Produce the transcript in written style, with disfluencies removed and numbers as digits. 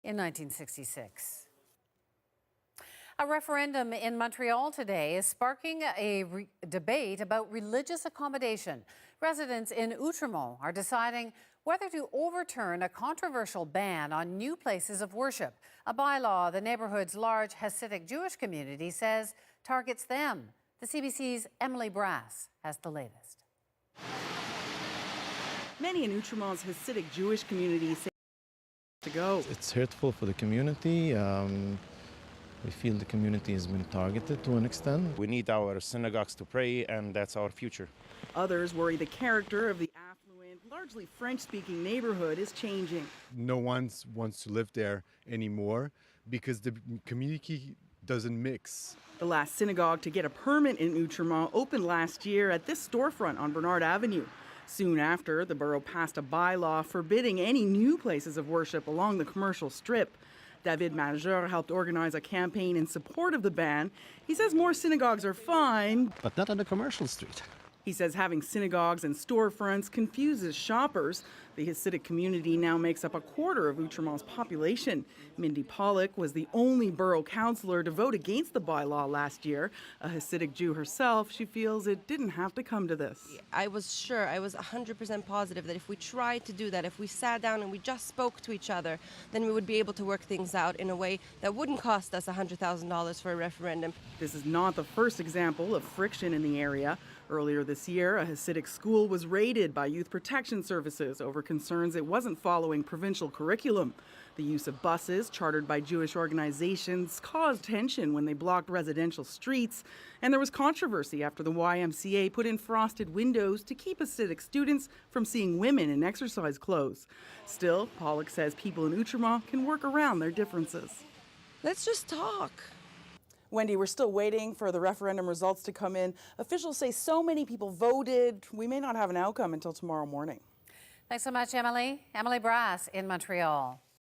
in 1966. A referendum in Montreal today is sparking a debate about religious accommodation. Residents in Outremont are deciding whether to overturn a controversial ban on new places of worship, a bylaw the neighborhood's large Hasidic Jewish community says targets them. The CBC's Emily Brass has the latest. Many in Outremont's Hasidic Jewish community say to go. It's hurtful for the community. We feel the community has been targeted to an extent. We need our synagogues to pray, and that's our future. Others worry the character of the affluent, largely French-speaking neighborhood is changing. No one wants to live there anymore because the community doesn't mix. The last synagogue to get a permit in Outremont opened last year at this storefront on Bernard Avenue. Soon after, the borough passed a bylaw forbidding any new places of worship along the commercial strip. David Major helped organize a campaign in support of the ban. He says more synagogues are fine, but not on the commercial street. He says having synagogues and storefronts confuses shoppers. The Hasidic community now makes up a quarter of Outremont's population. Mindy Pollock was the only borough councillor to vote against the bylaw last year. A Hasidic Jew herself, she feels it didn't have to come to this. I was 100% positive that if we tried to do that, if we sat down and we just spoke to each other, then we would be able to work things out in a way that wouldn't cost us $100,000 for a referendum. This is not the first example of friction in the area. Earlier this year, a Hasidic school was raided by Youth Protection Services over concerns it wasn't following provincial curriculum. The use of buses chartered by Jewish organizations caused tension when they blocked residential streets, and there was controversy after the YMCA put in frosted windows to keep Hasidic students from seeing women in exercise clothes. Still, Pollock says people in Outremont can work around their differences. Let's just talk. Wendy, we're still waiting for the referendum results to come in. Officials say so many people voted, we may not have an outcome until tomorrow morning. Thanks so much, Emily. Emily Brass in Montreal.